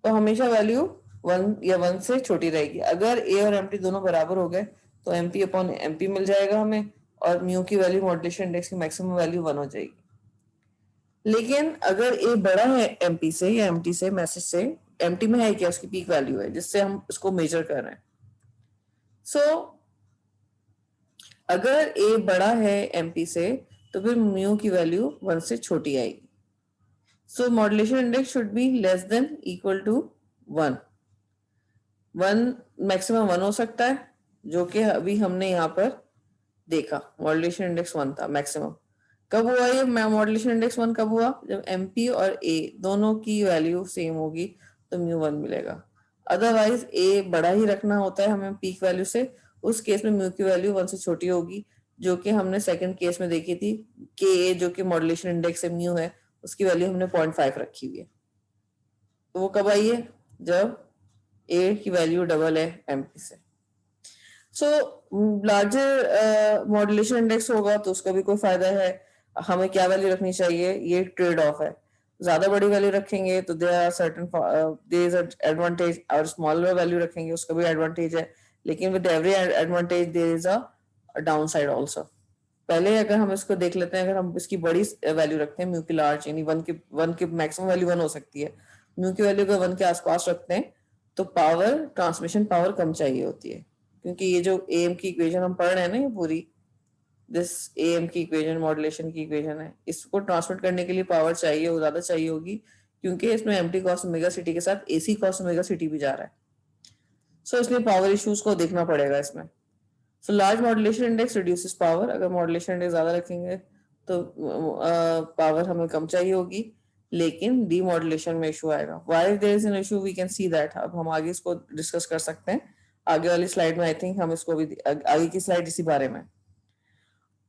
तो हमेशा वैल्यू 1 या 1 से छोटी रहेगी। अगर ए और एम टी दोनों बराबर हो गए तो M P upon M P मिल जाएगा हमें, और म्यू की वैल्यू मॉड्यूलेशन इंडेक्स की मैक्सिमम वैल्यू 1 हो जाएगी। लेकिन अगर ए बड़ा है एमपी से या एमटी से, मैसेज से, एमटी में है क्या, उसकी पीक वैल्यू है जिससे हम उसको मेजर कर रहे हैं। सो अगर ए बड़ा है एमपी से तो फिर म्यू की वैल्यू 1 से छोटी आएगी। So modulation index should be less than equal to 1। 1 maximum 1 हो सकता है, जो कि अभी हमने यहाँ पर देखा, मॉड्यूलेशन इंडेक्स 1 था मैक्सिमम। कब हुआ ये मॉड्यूलेशन इंडेक्स 1 कब हुआ, जब एमपी और ए दोनों की वैल्यू सेम होगी तो म्यू 1 मिलेगा। अदरवाइज ए बड़ा ही रखना होता है हमें पीक वैल्यू से, उस केस में म्यू की वैल्यू 1 से छोटी होगी, जो कि हमने सेकंड केस में देखी थी के ए जो कि मॉड्यूलेशन इंडेक्स है म्यू है, उसकी वैल्यू हमने 0.5 रखी हुई है। तो वो कब आई है, जब ए की वैल्यू डबल है एमपी से। सो लार्जर मॉड्यूलेशन इंडेक्स होगा तो उसका भी कोई फायदा है। हमें क्या वैल्यू रखनी चाहिए, ये ट्रेड ऑफ है। ज्यादा बड़ी वैल्यू रखेंगे तो there are certain there is advantage, और स्मॉलर वैल्यू रखेंगे उसका भी एडवांटेज है, लेकिन with every advantage there is a downside also. पहले अगर हम इसको देख लेते हैं, अगर हम इसकी बड़ी वैल्यू रखते हैं म्यू की लार्ज, यानी 1 की मैक्सिमम वैल्यू 1 हो सकती है, म्यू की वैल्यू अगर 1 के आसपास रखते हैं तो पावर, ट्रांसमिशन पावर कम चाहिए होती है, क्योंकि ये जो एम की इक्वेशन हम पढ़ रहे हैं ना, ये पूरी दिस एम की इक्वेशन मॉड्यूलेशन की इक्वेशन है, इसको ट्रांसमिट करने के लिए पावर चाहिए, वो ज्यादा चाहिए होगी, क्योंकि इसमें m T cos omega CT के साथ एसी कॉस ओमेगा सिटी भी जा रहा है। सो इसलिए पावर इश्यूज को देखना पड़ेगा इसमें। So large modulation index reduces power, अगर मॉड्यूलेशन इंडेक्स ज्यादा रखेंगे तो पावर हमें कम चाहिए होगी, लेकिन डीमॉड्यूलेशन में इशू आएगा। Why there is an issue, we can see that. अब हम आगे इसको डिस्कस कर सकते हैं, आगे वाली स्लाइड में। आई थिंक हम इसको भी, आगे की स्लाइड इसी बारे में।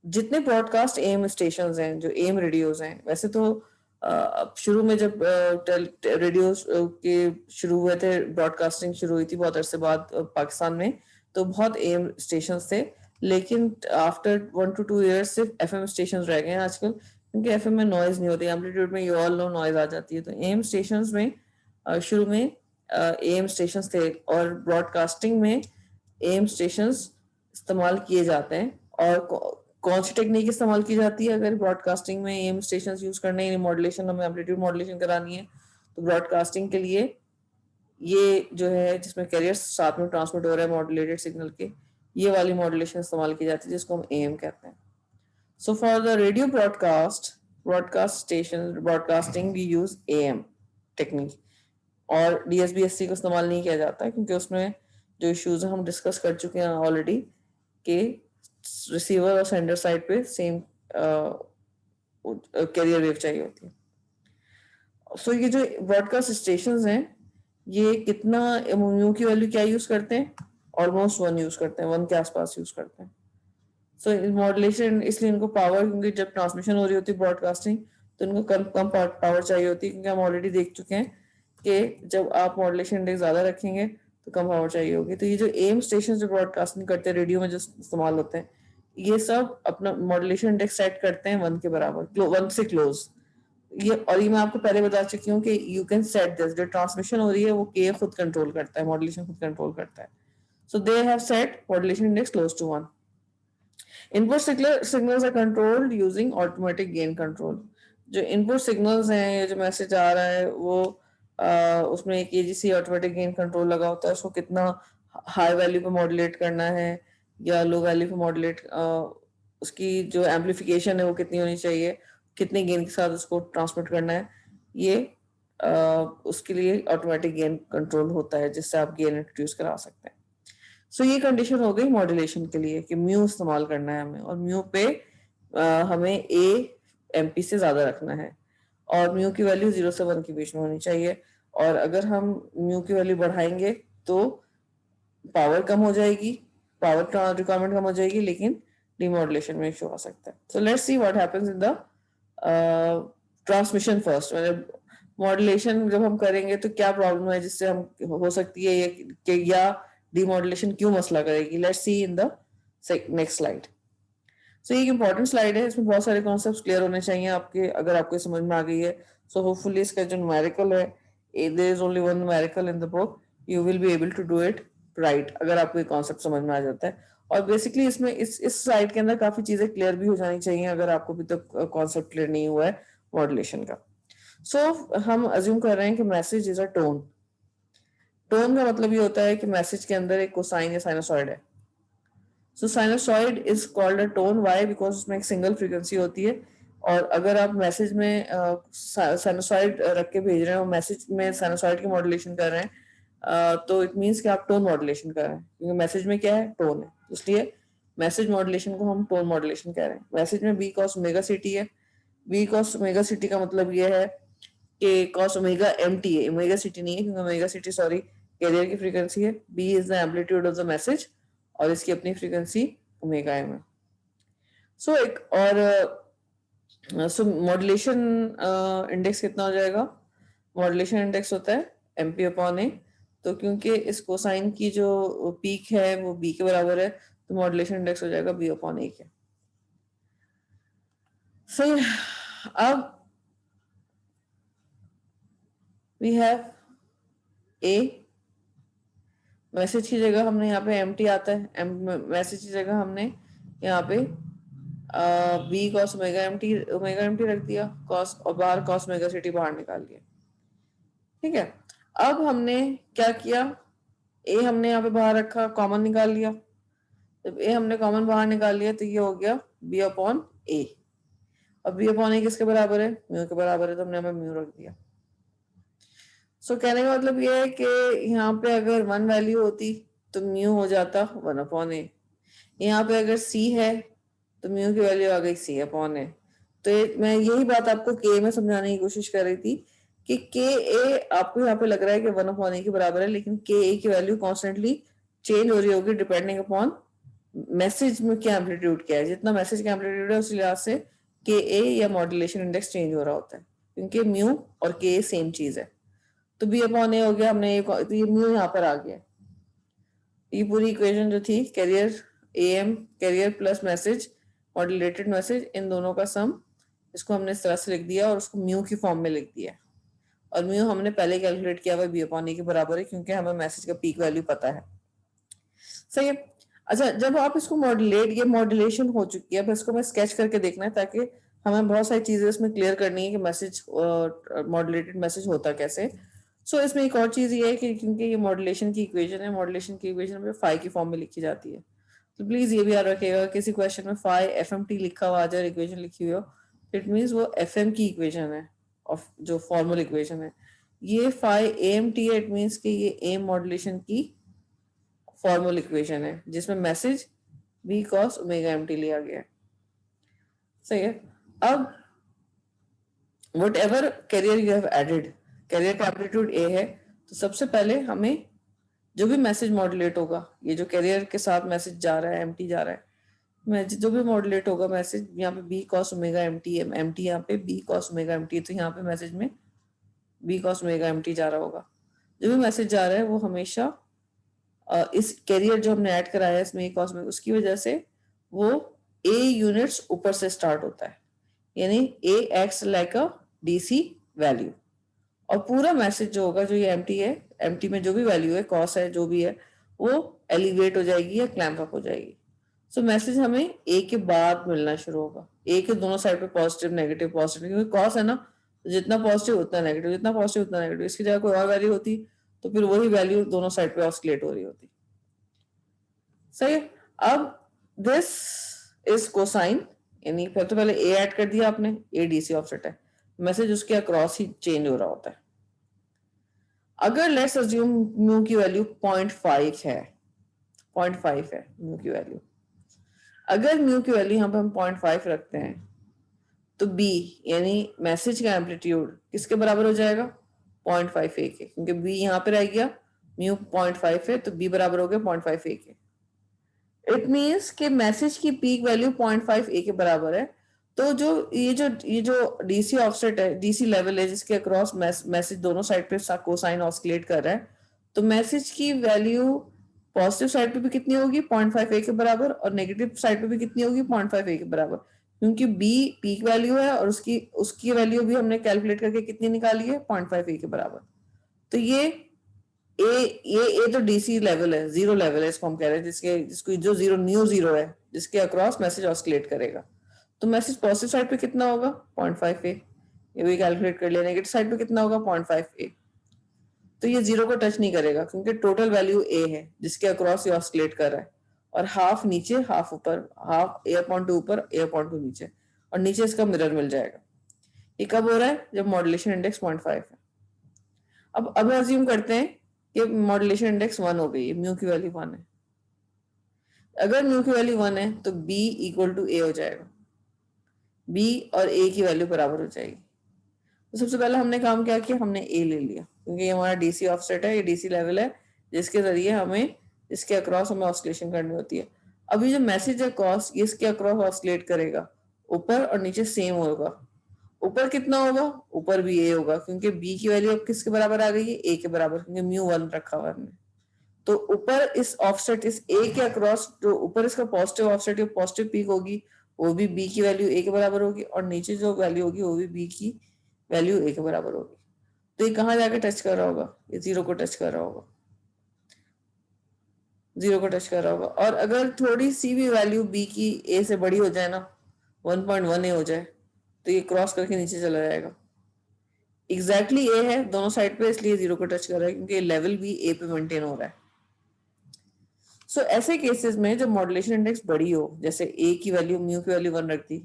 जितने ब्रॉडकास्ट एम स्टेशंस हैं, जो एम रेडियोज हैं, वैसे तो शुरू में जब रेडियोज के शुरू हुए थे, ब्रॉडकास्टिंग शुरू हुई थी बहुत अरसे बाद पाकिस्तान में, तो बहुत एम स्टेशन थे, लेकिन आफ्टर 1 to 2 years सिर्फ एफएम स्टेशन रह गए हैं आजकल, क्योंकि एफएम में नॉइज नहीं होती, एम्पलीट्यूड में यू ऑल नो नॉइज आ जाती है। तो एम स्टेशन में शुरू में एम स्टेशन थे, और ब्रॉडकास्टिंग में एम स्टेशन इस्तेमाल किए जाते हैं। और कौन सी टेक्निक इस्तेमाल की जाती है अगर ब्रॉडकास्टिंग में एम स्टेशन यूज करने, यानी मॉड्यूलेशन, हमें एम्पलीट्यूड मॉड्यूलेशन करानी है, तो ब्रॉडकास्टिंग के लिए ये जो है जिसमें कैरियर साथ में ट्रांसमिट हो रहा है मॉड्यूलेटेड सिग्नल के, ये वाली मॉड्यूलेशन इस्तेमाल की जाती है, जिसको हम एम कहते हैं। So for the radio broadcast station broadcasting we use AM technique, और डीएसबीएससी को इस्तेमाल नहीं किया जाता है, क्योंकि उसमें जो इश्यूज हम डिस्कस कर चुके हैं ऑलरेडी, के रिसीवर और सेंडर साइड पे सेम कैरियर वेव चाहिए होती है। सो ये जो ब्रॉडकास्ट स्टेशन हैं, ये कितना म्यू की वैल्यू क्या यूज करते हैं, ऑलमोस्ट 1 यूज करते हैं, 1 के आसपास यूज करते हैं। सो मॉड्यूलेशन, इसलिए इनको पावर, क्योंकि जब ट्रांसमिशन हो रही होती है ब्रॉडकास्टिंग, तो इनको कम कम पावर चाहिए होती है, क्योंकि हम ऑलरेडी देख चुके हैं कि जब आप मॉड्यूलेशन इंडेक्स ज्यादा रखेंगे तो कम पावर चाहिए होगी। तो ये जो एम स्टेशन जो ब्रॉडकास्टिंग करते हैं, रेडियो में जो इस्तेमाल होते हैं, ये सब अपना मॉड्यूलेशन इंडेक्स सेट करते हैं 1 के बराबर, 1 से क्लोज। ये, और ये मैं आपको पहले बता चुकी हूँ कि यू कैन सेट दिस, जो ट्रांसमिशन हो रही है वो के खुद कंट्रोल करता है, मॉड्यूलेशन खुद कंट्रोल करता है। So they have set modulation index close to 1। Input signals are controlled using automatic gain control. जो इनपुट सिग्नल्स हैं, जो मैसेज आ रहा है, वो उसमें एक एजीसी ऑटोमेटिक गेन कंट्रोल लगा होता है, उसको कितना हाई वैल्यू पे मॉड्यूलेट करना है या लो वैल्यू पे मॉड्यूलेट, उसकी जो एम्पलीफिकेशन है वो कितनी होनी चाहिए, कितने गेन के साथ उसको ट्रांसमिट करना है, ये उसके लिए ऑटोमेटिक गेन कंट्रोल होता है जिससे आप गेन इंट्रोड्यूस करा सकते हैं। सो ये कंडीशन हो गई मॉड्यूलेशन के लिए कि म्यू इस्तेमाल करना है हमें, और म्यू पे हमें ए एमपी से ज्यादा रखना है, और म्यू की वैल्यू 0 से 1 के बीच में होनी चाहिए। और अगर हम म्यू की वैल्यू बढ़ाएंगे तो पावर कम हो जाएगी, पावर रिक्वायरमेंट कम हो जाएगी, लेकिन डिमॉड्यूलेशन में इशू आ सकता है। So let's see what happens in the transmission first. मतलब मॉड्यूलेशन जब हम करेंगे तो क्या प्रॉब्लम है जिससे हम हो सकती है ये या डिमॉड्यूलेशन क्यों मसला करेगी। Let's see in the next slide. So एक इंपॉर्टेंट स्लाइड है, इसमें बहुत सारे कॉन्सेप्ट्स क्लियर होने चाहिए आपके, अगर आपको समझ में आ गई है। सो होपफुली इसका जो न्यूमेरिकल है, there is only one numerical in the book, you will be able to do it right अगर आपको ये कॉन्सेप्ट समझ में आ जाता है। और बेसिकली इसमें इस स्लाइड के अंदर काफी चीजें क्लियर भी हो जानी चाहिए अगर आपको अभी तक कॉन्सेप्ट क्लियर नहीं हुआ है मॉड्यूलेशन का। सो हम अज्यूम कर रहे हैं कि message is a tone. Tone का मतलब ये होता है कि मैसेज के अंदर एक कोसाइन या साइनसॉइड है। So sinusoid is called a tone, why? Because उसमें एक सिंगल फ्रीक्वेंसी होती है, और अगर आप मैसेज में साइनसॉइड रख के भेज रहे हैं और मैसेज में साइनसॉइड की मॉड्यूलेशन कर रहे हैं, तो इट मीन्स कि आप टोन मॉड्यूलेशन कर रहे हैं, क्योंकि मैसेज में क्या है, टोन है, इसलिए मैसेज मॉड्यूलेशन को हम टोन मॉड्यूलेशन कह रहे हैं। मैसेज में बी कॉस ओमेगा सिटी है। बी कॉस ओमेगा सिटी का मतलब ये है कि कॉस ओमेगा एम टी है, ओमेगा सिटी नहीं है, क्योंकि ओमेगा सिटी सॉरी कैरियर की फ्रीक्वेंसी है। B is the amplitude of the message, और इसकी अपनी फ्रीक्वेंसी ओमेगा एम है। सो एक और सो मॉड्यूलेशन इंडेक्स कितना हो जाएगा? मॉड्यूलेशन इंडेक्स होता है एमपी अपॉन ए। तो क्योंकि इस कोसाइन की जो पीक है वो बी के बराबर है, तो मॉड्यूलेशन इंडेक्स हो जाएगा बी अपॉन ए के। फिर अब वी हैव ए, मैसेज की जगह हमने यहाँ पे एम टी आता है, मैसेज की जगह हमने यहाँ पे B cos omega m t रख दिया, कॉस, और बाहर कॉस ओमेगा सिटी बाहर निकाल लिया। ठीक है, अब हमने क्या किया, ए हमने यहाँ पे बाहर रखा, कॉमन निकाल लिया। जब ए हमने कॉमन बाहर निकाल लिया तो ये हो गया बी अपॉन ए। अब बी अपॉन ए किसके बराबर है? म्यू के बराबर है, तो हमने हमें म्यू रख दिया। सो कहने का मतलब ये है कि यहाँ पे अगर 1 वैल्यू होती तो म्यू हो जाता 1 अपॉन ए। यहाँ पे अगर सी है तो म्यू की वैल्यू आ गई सी अपॉन ए। तो मैं यही बात आपको के में समझाने की कोशिश कर रही थी कि के ए आपको यहाँ पे लग रहा है कि 1 अपॉन ए के बराबर है, लेकिन के ए की वैल्यू कॉन्स्टेंटली चेंज हो रही होगी डिपेंडिंग अपॉन मैसेज में क्या एम्पलीट्यूड क्या है। जितना मैसेज का एम्पलीट्यूड है उस लिहाज से के ए या मॉड्यूलेशन इंडेक्स चेंज हो रहा होता है, क्योंकि म्यू और के ए सेम चीज है। तो बी अपॉन ए हो गया, हमने तो ये म्यू यहाँ पर आ गया। ये पूरी इक्वेशन जो थी, carrier M, carrier plus message, modulated message, इन दोनों का सम, इसको हमने इस तरह से लिख दिया और उसको म्यू की फॉर्म में लिख दिया। और म्यू हमने पहले कैलकुलेट किया हुआ बी अपॉन ए के बराबर है, क्योंकि हमें मैसेज का पीक वैल्यू पता है। सही है। अच्छा, जब आप इसको मॉड्यूलेट, ये मॉड्यूलेशन हो चुकी है, अब इसको मैं स्केच करके देखना है ताकि हमें बहुत सारी चीजें इसमें क्लियर करनी है कि मैसेज मॉड्यूलेटेड मैसेज होता कैसे। सो इसमें एक और चीज ये है कि क्योंकि ये मॉड्यूलेशन की इक्वेशन है, मॉड्यूलेशन की इक्वेशन में फाई की फॉर्म में लिखी जाती है, तो प्लीज ये भी याद रखिएगा, किसी क्वेश्चन में फाई एफएमटी लिखा हुआ आ जाए, इक्वेशन लिखी हुई हो, इट मींस वो एफएम की इक्वेशन है, ऑफ जो फॉर्मल इक्वेशन है। ये फाई एएमटी है, इट मींस कि ये एम मॉड्यूलेशन की फॉर्मल इक्वेशन है जिसमें message B cos omega MT लिया गया है। सही है। अब whatever carrier you have added, carrier का एम्पलीट्यूड ए है, तो सबसे पहले हमें जो भी मैसेज मॉड्यूलेट होगा, ये जो कैरियर के साथ मैसेज जा रहा है, एमटी जा रहा है, जो भी मॉड्यूलेट होगा मैसेज, यहाँ पे बी कॉस ओमेगा एमटी है, एमटी यहाँ पे बी कॉस ओमेगा एमटी, तो यहाँ पे मैसेज में बी कॉस ओमेगा एमटी जा रहा होगा। जो भी मैसेज जा रहा है वो हमेशा इस कैरियर जो हमने ऐड कराया है इसमें कॉस में, उसकी वजह से वो ए यूनिट्स ऊपर से स्टार्ट होता है, यानी A acts like a DC value, और पूरा मैसेज जो होगा, जो ये एमटी है, एमटी में जो भी वैल्यू है, कॉस है, जो भी है, वो एलिवेट हो जाएगी या क्लैंप अप हो जाएगी। सो मैसेज हमें ए के बाद मिलना शुरू होगा, ए के दोनों साइड पे पॉजिटिव नेगेटिव पॉजिटिव, क्योंकि कॉस है ना, जितना पॉजिटिव उतना नेगेटिव, जितना पॉजिटिव उतना नेगेटिव, इसकी जगह कोई और वैल्यू होती तो फिर वही वैल्यू दोनों साइड पे ऑस्किलेट हो रही होती। सही है। अब दिस इज कोसाइन यानी तो पहले ए ऐड कर दिया आपने, ए डीसी ऑफसेट है, मैसेज उसके अक्रॉस ही चेंज हो रहा होता है। अगर लेट्स अज्यूम म्यू की वैल्यू 0.5 है, 0.5 है म्यू की वैल्यू, अगर म्यू की वैल्यू यहाँ पे हम 0.5 रखते हैं तो बी यानी मैसेज का एम्पलीट्यूड किसके बराबर हो जाएगा, 0.5 ए के, क्योंकि बी यहाँ पे रह गया, म्यू 0.5 है तो बी बराबर हो गया 0.5 ए के। इट मीन्स कि मैसेज की पीक वैल्यू 0.5 ए के बराबर है। तो ये जो डीसी ऑफसेट है, डीसी लेवल है जिसके अक्रॉस मैसेज दोनों साइड पे कोसाइन ऑस्किलेट कर रहा है, तो मैसेज की वैल्यू पॉजिटिव साइड पे भी कितनी होगी, 0.5 ए के बराबर, और नेगेटिव साइड पे भी कितनी होगी, 0.5 ए के बराबर, क्योंकि बी पीक वैल्यू है और उसकी उसकी वैल्यू भी हमने कैलकुलेट करके कितनी निकाली है, 0.5 ए के बराबर। तो ये ए तो डीसी लेवल है, जीरो लेवल है, इसको हम कह रहे हैं, जिसको जो जीरो न्यू जीरो है, जिसके अक्रॉस मैसेज ऑस्किलेट करेगा। तो मैसेज पॉजिटिव साइड पे कितना होगा, 0.5 ए, ये भी कैलकुलेट कर लिया। नेगेटिव साइड पे कितना होगा, 0.5 ए। तो ये जीरो को टच नहीं करेगा क्योंकि टोटल वैल्यू ए है जिसके अक्रॉस ये ऑस्किलेट कर रहा है, और हाफ नीचे हाफ ऊपर, हाफ ए अपॉन टू ऊपर ए अपॉन टू नीचे, और नीचे इसका मिरर मिल जाएगा। ये कब हो रहा है, जब मॉड्यूलेशन इंडेक्स 0.5 है। अब अज्यूम करते हैं कि मॉड्यूलेशन इंडेक्स 1 हो गई है, म्यू की वैल्यू 1 है। अगर म्यू की वैल्यू 1 है तो बी इक्वल टू ए हो जाएगा, बी और ए की वैल्यू बराबर हो जाएगी। तो सबसे पहले हमने काम क्या किया, हमने ए ले लिया क्योंकि ये हमारा डीसी ऑफसेट है, ये डीसी लेवल है जिसके जरिए हमें इसके अक्रॉस हमें ऑस्किलेशन करनी होती है। अभी जो मैसेज है कॉस, ये इसके अक्रॉस ऑस्किलेट करेगा, ऊपर और नीचे सेम होगा। ऊपर कितना होगा, ऊपर भी ए होगा क्योंकि बी की वैल्यू अब किसके बराबर आ गई है, ए के बराबर, क्योंकि म्यू 1 रखा हुआ हमने। तो ऊपर इस ऑफसेट, इस ए के अक्रॉस जो ऊपर इसका पॉजिटिव ऑफसेट या पॉजिटिव पीक होगी, वो भी बी की वैल्यू ए के बराबर होगी, और नीचे जो वैल्यू होगी वो भी बी की वैल्यू ए के बराबर होगी। तो ये कहाँ जाके टच कर रहा होगा, ये जीरो को टच कर रहा होगा, जीरो को टच कर रहा होगा। और अगर थोड़ी सी भी वैल्यू बी की ए से बड़ी हो जाए ना, 1.1 ए हो जाए, तो ये क्रॉस करके नीचे चला जाएगा। एग्जैक्टली ए है दोनों साइड पे, इसलिए जीरो को टच कर रहा है क्योंकि लेवल भी ए पे मेंटेन हो रहा है। सो ऐसे केसेस में जब मॉड्यूलेशन इंडेक्स बड़ी हो, जैसे ए की वैल्यू म्यू की वैल्यू 1 रख दी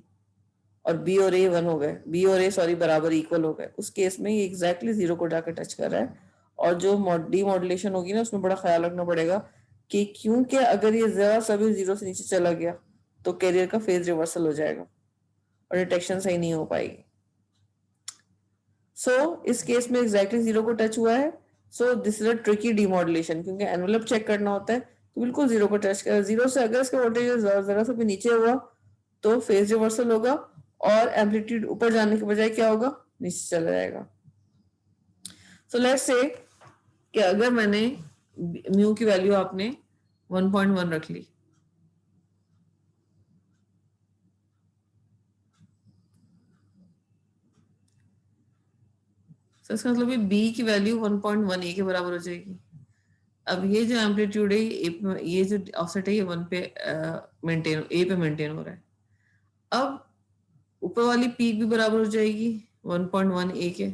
और बी और ए 1 हो गए, बी और ए सॉरी बराबर इक्वल हो गए, उस केस में ये एग्जैक्टली जीरो को जाकर टच कर रहा है। और जो डी मॉड्यूलेशन होगी ना, उसमें बड़ा ख्याल रखना पड़ेगा कि क्योंकि अगर ये जरा सा भी जीरो से नीचे चला गया तो कैरियर का फेज रिवर्सल हो जाएगा और डिटेक्शन सही नहीं हो पाएगी। सो इस केस में एग्जैक्टली जीरो को टच हुआ है। So this is a tricky demodulation, क्योंकि एनवेलप चेक करना होता है, तो बिल्कुल जीरो को टच कर, जीरो से अगर इसका वोल्टेज जरा सा भी नीचे हुआ तो फेज रिवर्सल होगा और एम्पलीट्यूड ऊपर जाने के बजाय क्या होगा, नीचे चला जाएगा। सो लेट्स से कि अगर मैंने म्यू की वैल्यू आपने 1.1 रख ली, तो इसका मतलब बी की वैल्यू 1.1 ए के बराबर हो जाएगी। अब ये जो एम्पलीट्यूड है, ये जो ऑफसेट है, ये 1 पे मेंटेन, ए पे मेंटेन हो रहा है। अब ऊपर वाली पीक भी बराबर हो जाएगी 1.1 ए के,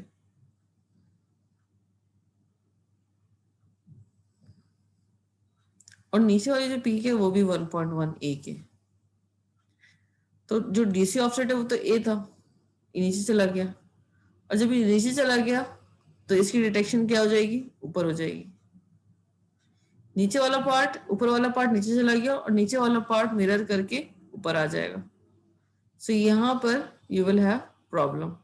और नीचे वाली जो पीक है वो भी 1.1 ए के। तो जो डीसी ऑफसेट है वो तो ए था, ये नीचे चला गया, और जब ये नीचे चला गया तो इसकी डिटेक्शन क्या हो जाएगी, ऊपर हो जाएगी। नीचे वाला पार्ट, ऊपर वाला पार्ट नीचे चला गया और नीचे वाला पार्ट मिरर करके ऊपर आ जाएगा। सो यहाँ पर you will have problem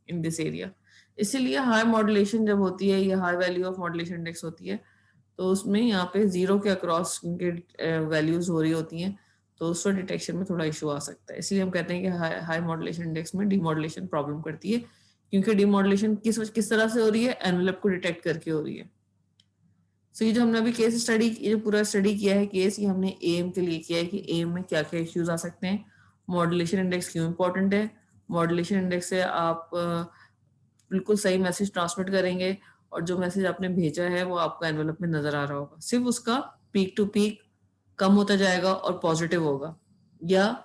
in this area. इसीलिए हाई मॉड्यूलेशन जब होती है या high value of modulation index होती है, तो उसमें यहाँ पे जीरो के अक्रॉस के वैल्यूज हो रही होती हैं, तो उसको डिटेक्शन में थोड़ा इशू आ सकता है। इसलिए हम कहते हैं कि हाई मॉड्यूलेशन इंडेक्स में डीमॉड्यूलेशन प्रॉब्लम करती है, क्योंकि डीमॉड्यूलेशन किस तरह से हो रही है, एनवेलप को डिटेक्ट करके हो रही है। सो ये जो हमने अभी केस स्टडी, ये जो पूरा स्टडी किया है केस, ये हमने एम के लिए किया है कि एम में क्या क्या इश्यूज आ सकते हैं, मॉड्यूलेशन इंडेक्स क्यों इंपॉर्टेंट है, मॉड्यूलेशन इंडेक्स से आप बिल्कुल सही मैसेज ट्रांसमिट करेंगे, और जो मैसेज आपने भेजा है वो आपको एनवेलप में नजर आ रहा होगा, सिर्फ उसका पीक टू पीक कम होता जाएगा और पॉजिटिव होगा, या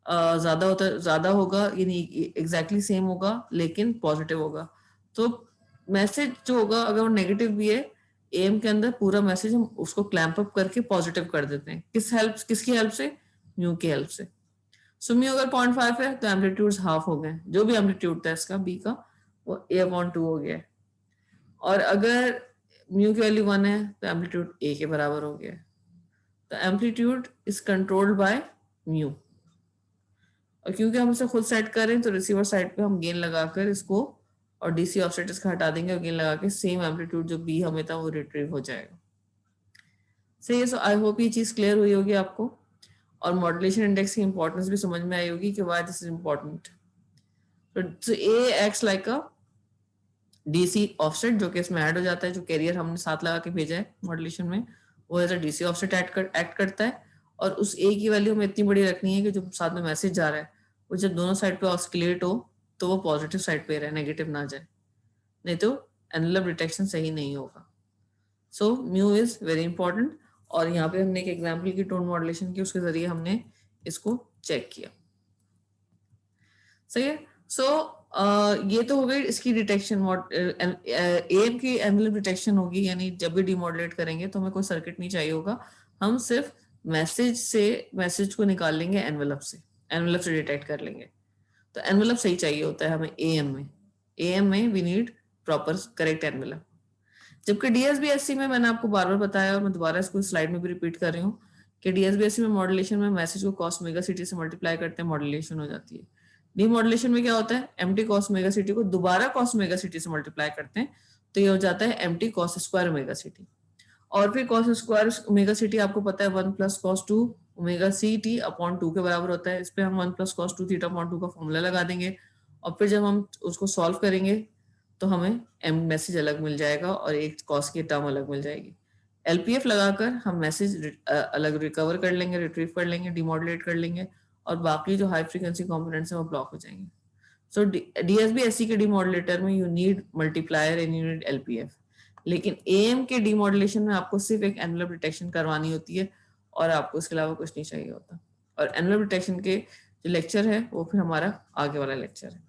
ज्यादा होगा, यानी एग्जैक्टली सेम होगा लेकिन पॉजिटिव होगा। तो मैसेज जो होगा अगर वो नेगेटिव भी है, एम के अंदर पूरा मैसेज हम उसको क्लैंप अप करके पॉजिटिव कर देते हैं, किसकी हेल्प से, म्यू की हेल्प से। सो म्यू अगर 0.5 है तो एम्पलीट्यूड हाफ हो गए, जो भी एम्पलीट्यूड था इसका बी का वो a/2 हो गया। और अगर म्यू की वैल्यू 1 है तो एम्पलीट्यूड a के बराबर हो गया। तो amplitude is controlled by mu, और क्योंकि हम इसे खुद सेट कर रहे हैं तो रिसीवर साइड पे हम गेन लगाकर इसको और डीसी ऑफसेट इसका हटा देंगे और गेन लगा के सेम एम्पलीट्यूड जो बी हमें था वो रिट्रीव हो जाएगा। सही है। सो आई होप ये चीज क्लियर हुई होगी आपको, और मॉड्यूलेशन इंडेक्स की इंपॉर्टेंस भी समझ में आई होगी कि व्हाई दिस इज इंपॉर्टेंट। तो A acts like a DC offset जो कि इसमें ऐड हो जाता है, जो कैरियर हमने साथ लगा के भेजा है मॉड्यूलेशन में वो as a DC offset act करता है। और उस ए की वैल्यू हमें इतनी बड़ी रखनी है कि जो साथ में मैसेज जा रहा है वो जब दोनों साइड पे ऑस्किलेट हो तो वो पॉजिटिव साइड पे रहे, नेगेटिव ना जाए, नहीं तो एनवेलप डिटेक्शन सही नहीं होगा। So mu is very important, और यहाँ पे हमने एक एग्जाम्पल की टोन मॉड्यूलेशन की, उसके जरिए हमने इसको चेक किया। सही है। सो ये तो हो गई इसकी डिटेक्शन। एएम की एनवेलप डिटेक्शन होगी, यानी जब भी डीमॉडुलेट करेंगे तो हमें कोई सर्किट नहीं चाहिए होगा, हम सिर्फ मैसेज को निकाल लेंगे एनवेलप से डिटेक्ट कर लेंगे। तो एनवेलप सही चाहिए होता है हमें एएम में we need proper correct envelope. जबकि डीएसबीएससी में मैंने आपको बार बार बताया और मैं दोबारा इसको स्लाइड में भी रिपीट कर रही हूँ कि डीएसबीएससी में मॉड्यूलेशन में मैसेज को कॉस मेगा सिटी से मल्टीप्लाई करते हैं, मॉड्यूलेशन हो जाती है। डीमॉड्यूलेशन में क्या होता है, एमटी कॉस मेगा सिटी को दोबारा कॉस मेगा सिटी से मल्टीप्लाई करते हैं, तो ये हो जाता है MT cos square omega CT. और फिर कॉस स्क्वायर ओमेगा सिटी आपको पता है 1 + cos 2 ओमेगा सी टी अपॉन 2 के बराबर होता है। इस पर हम 1 + cos 2 थीटा अपॉन 2 का फॉर्मूला लगा देंगे, और फिर जब हम उसको सॉल्व करेंगे तो हमें एम मैसेज अलग मिल जाएगा और एक कॉस की टर्म अलग मिल जाएगी। एलपीएफ लगाकर हम मैसेज अलग रिकवर कर लेंगे, रिट्रीव कर लेंगे, डिमॉडुलेट कर लेंगे, और बाकी जो हाई फ्रीक्वेंसी कंपोनेंट्स हैं वो ब्लॉक हो जाएंगे। सो डीएसबीएससी के डीमॉडुलेटर में you need multiplier and you need LPF, लेकिन एएम के डीमॉडुलेशन में आपको सिर्फ एक एनवेलप डिटेक्शन करवानी होती है और आपको इसके अलावा कुछ नहीं चाहिए होता। और एनवेलप डिटेक्शन के जो लेक्चर है वो फिर हमारा आगे वाला लेक्चर है।